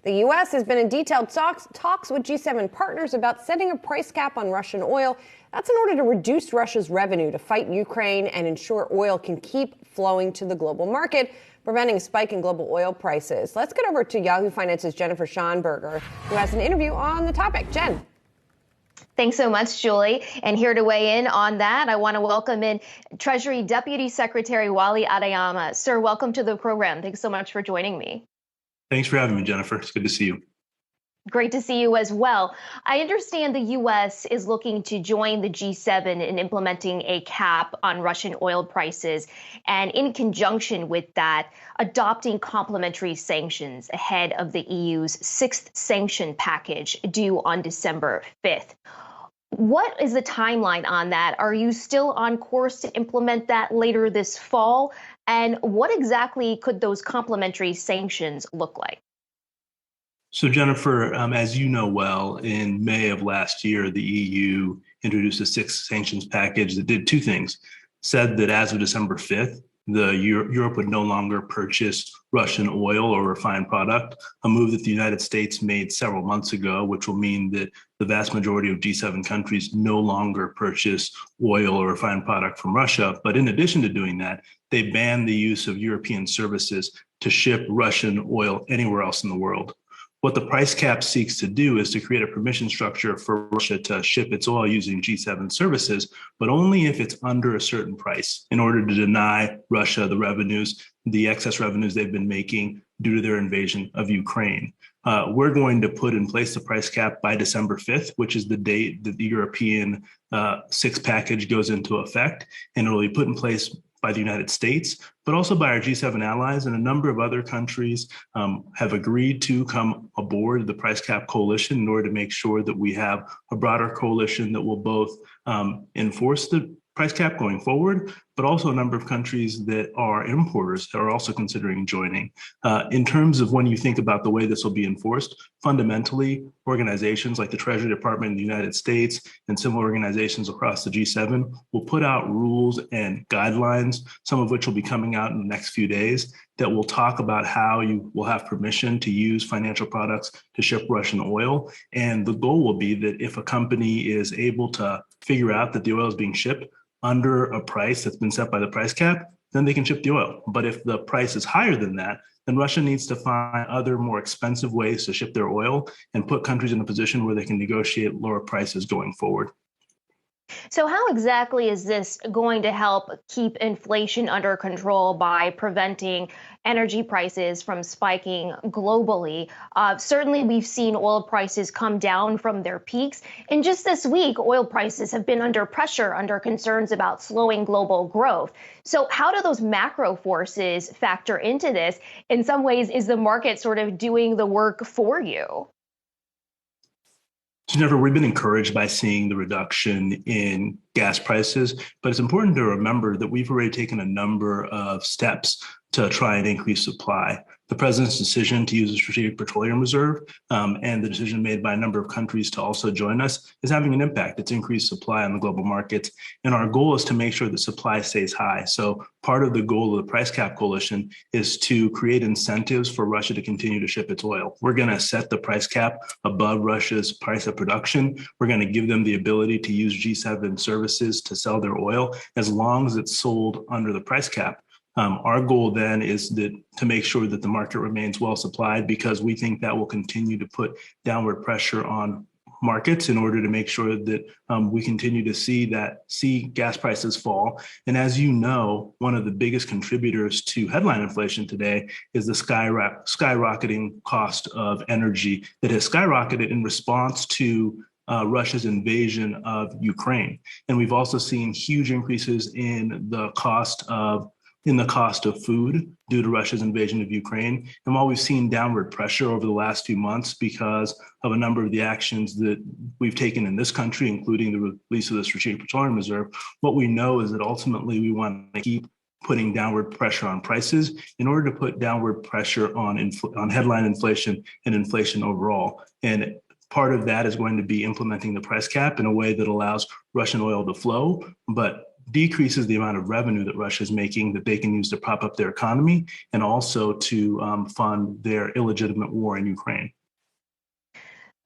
The U.S. has been in detailed talks with G7 partners about setting a price cap on Russian oil. That's in order to reduce Russia's revenue to fight Ukraine and ensure oil can keep flowing to the global market, preventing a spike in global oil prices. Let's get over to Yahoo Finance's Jennifer Schonberger, who has an interview on the topic. Jen. Thanks so much, Julie. And here to weigh in on that, I want to welcome in Treasury Deputy Secretary Wally Adeyemo. Sir, welcome to the program. Thanks so much for joining me. Thanks for having me, Jennifer. It's good to see you. Great to see you as well. I understand the U.S. is looking to join the G7 in implementing a cap on Russian oil prices, and in conjunction with that, adopting complementary sanctions ahead of the EU's sixth sanction package due on December 5th. What is the timeline on that? Are you still on course to implement that later this fall? And what exactly could those complementary sanctions look like? So, Jennifer, as you know well, in May of last year, the EU introduced a sixth sanctions package that did two things. Said that as of December 5th, Europe would no longer purchase Russian oil or refined product, a move that the United States made several months ago, which will mean that the vast majority of G7 countries no longer purchase oil or refined product from Russia. But in addition to doing that, they banned the use of European services to ship Russian oil anywhere else in the world. What the price cap seeks to do is to create a permission structure for Russia to ship its oil using G7 services, but only if it's under a certain price, in order to deny Russia the revenues, the excess revenues they've been making due to their invasion of Ukraine. We're going to put in place the price cap by December 5th, which is the date that the European sixth package goes into effect, and it will be put in place by the United States, but also by our G7 allies, and a number of other countries have agreed to come aboard the price cap coalition in order to make sure that we have a broader coalition that will both enforce the price cap going forward, but also a number of countries that are importers that are also considering joining. In terms of when you think about the way this will be enforced, fundamentally, organizations like the Treasury Department in the United States and similar organizations across the G7 will put out rules and guidelines, some of which will be coming out in the next few days, that will talk about how you will have permission to use financial products to ship Russian oil. And the goal will be that if a company is able to figure out that the oil is being shipped under a price that's been set by the price cap, then they can ship the oil. But if the price is higher than that, then Russia needs to find other more expensive ways to ship their oil and put countries in a position where they can negotiate lower prices going forward. So how exactly is this going to help keep inflation under control by preventing energy prices from spiking globally? Certainly, we've seen oil prices come down from their peaks. And just this week, oil prices have been under pressure under concerns about slowing global growth. So how do those macro forces factor into this? In some ways, is the market sort of doing the work for you? Jennifer, we've been encouraged by seeing the reduction in gas prices, but it's important to remember that we've already taken a number of steps to try and increase supply. The president's decision to use a strategic petroleum reserve and the decision made by a number of countries to also join us is having an impact. It's increased supply on the global markets. And our goal is to make sure that supply stays high. So part of the goal of the price cap coalition is to create incentives for Russia to continue to ship its oil. We're going to set the price cap above Russia's price of production. We're going to give them the ability to use G7 services to sell their oil as long as it's sold under the price cap. Our goal then is to make sure that the market remains well supplied, because we think that will continue to put downward pressure on markets in order to make sure that we continue to see gas prices fall. And as you know, one of the biggest contributors to headline inflation today is the skyrocketing cost of energy that has skyrocketed in response to Russia's invasion of Ukraine. And we've also seen huge increases in the cost of food due to Russia's invasion of Ukraine. And while we've seen downward pressure over the last few months because of a number of the actions that we've taken in this country, including the release of the Strategic Petroleum Reserve, what we know is that ultimately we want to keep putting downward pressure on prices in order to put downward pressure on headline inflation and inflation overall. And part of that is going to be implementing the price cap in a way that allows Russian oil to flow, but decreases the amount of revenue that Russia is making that they can use to prop up their economy and also to fund their illegitimate war in Ukraine.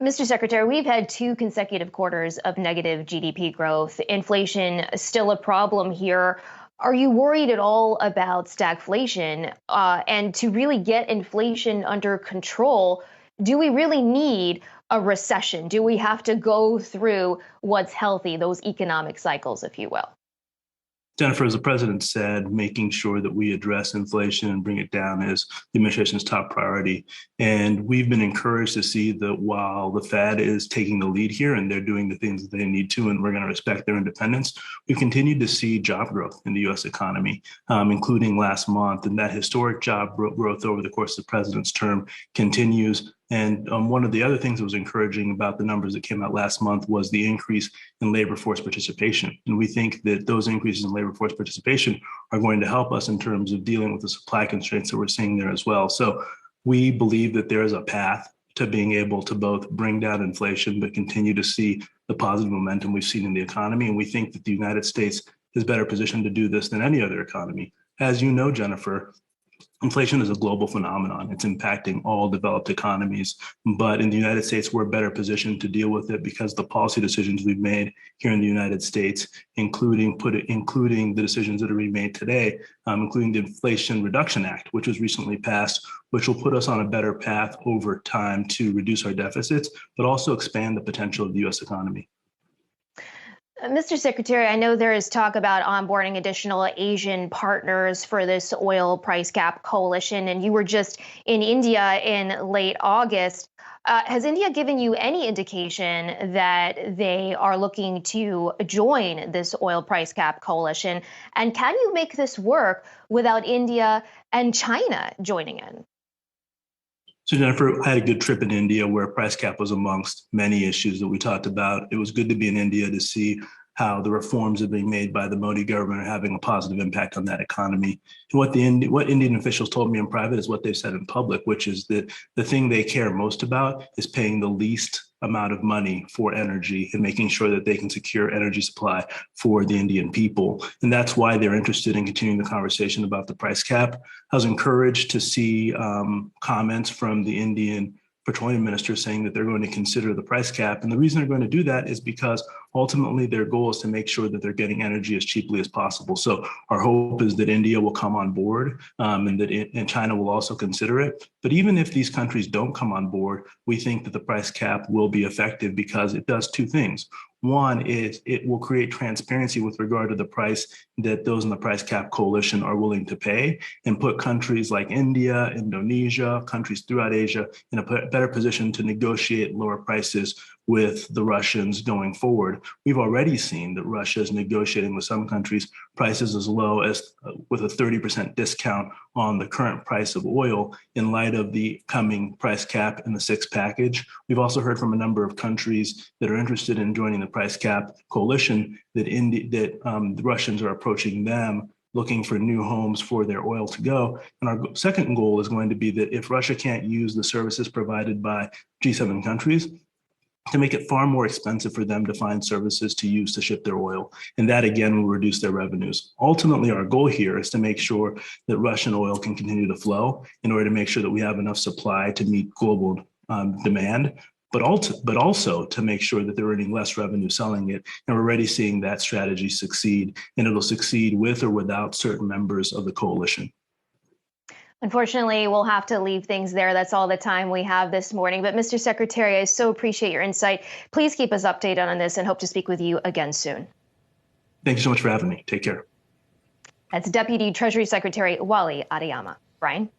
Mr. Secretary, we've had 2 consecutive quarters of negative GDP growth. Inflation is still a problem here. Are you worried at all about stagflation? And to really get inflation under control, do we really need a recession? Do we have to go through what's healthy, those economic cycles, if you will? Jennifer, as the president said, making sure that we address inflation and bring it down is the administration's top priority. And we've been encouraged to see that while the Fed is taking the lead here and they're doing the things that they need to, and we're going to respect their independence, we've continued to see job growth in the U.S. economy, including last month. And that historic job growth over the course of the president's term continues. And one of the other things that was encouraging about the numbers that came out last month was the increase in labor force participation. And we think that those increases in labor force participation are going to help us in terms of dealing with the supply constraints that we're seeing there as well. So we believe that there is a path to being able to both bring down inflation, but continue to see the positive momentum we've seen in the economy. And we think that the United States is better positioned to do this than any other economy. As you know, Jennifer, inflation is a global phenomenon. It's impacting all developed economies. But in the United States, we're better positioned to deal with it because the policy decisions we've made here in the United States, including the decisions that are being made today, including the Inflation Reduction Act, which was recently passed, which will put us on a better path over time to reduce our deficits, but also expand the potential of the U.S. economy. Mr. Secretary, I know there is talk about onboarding additional Asian partners for this oil price cap coalition, and you were just in India in late August. Has India given you any indication that they are looking to join this oil price cap coalition? And can you make this work without India and China joining in? So, Jennifer, I had a good trip in India where price cap was amongst many issues that we talked about. It was good to be in India to see how the reforms are being made by the Modi government are having a positive impact on that economy. And what Indian officials told me in private is what they've said in public, which is that the thing they care most about is paying the least amount of money for energy and making sure that they can secure energy supply for the Indian people. And that's why they're interested in continuing the conversation about the price cap. I was encouraged to see comments from the Indian petroleum minister saying that they're going to consider the price cap. And the reason they're going to do that is because ultimately their goal is to make sure that they're getting energy as cheaply as possible. So our hope is that India will come on board and China will also consider it. But even if these countries don't come on board, we think that the price cap will be effective because it does 2 things. One is it will create transparency with regard to the price that those in the price cap coalition are willing to pay and put countries like India, Indonesia, countries throughout Asia in a better position to negotiate lower prices with the Russians going forward. We've already seen that Russia is negotiating with some countries prices as low as with a 30% discount on the current price of oil in light of the coming price cap in the 6th package. We've also heard from a number of countries that are interested in joining the price cap coalition that the Russians are approaching them looking for new homes for their oil to go. And our second goal is going to be that if Russia can't use the services provided by G7 countries, to make it far more expensive for them to find services to use to ship their oil. And that, again, will reduce their revenues. Ultimately, our goal here is to make sure that Russian oil can continue to flow in order to make sure that we have enough supply to meet global demand, but also to make sure that they're earning less revenue selling it. And we're already seeing that strategy succeed, and it'll succeed with or without certain members of the coalition. Unfortunately, we'll have to leave things there. That's all the time we have this morning. But Mr. Secretary, I so appreciate your insight. Please keep us updated on this and hope to speak with you again soon. Thank you so much for having me. Take care. That's Deputy Treasury Secretary Wally Adeyemo. Brian?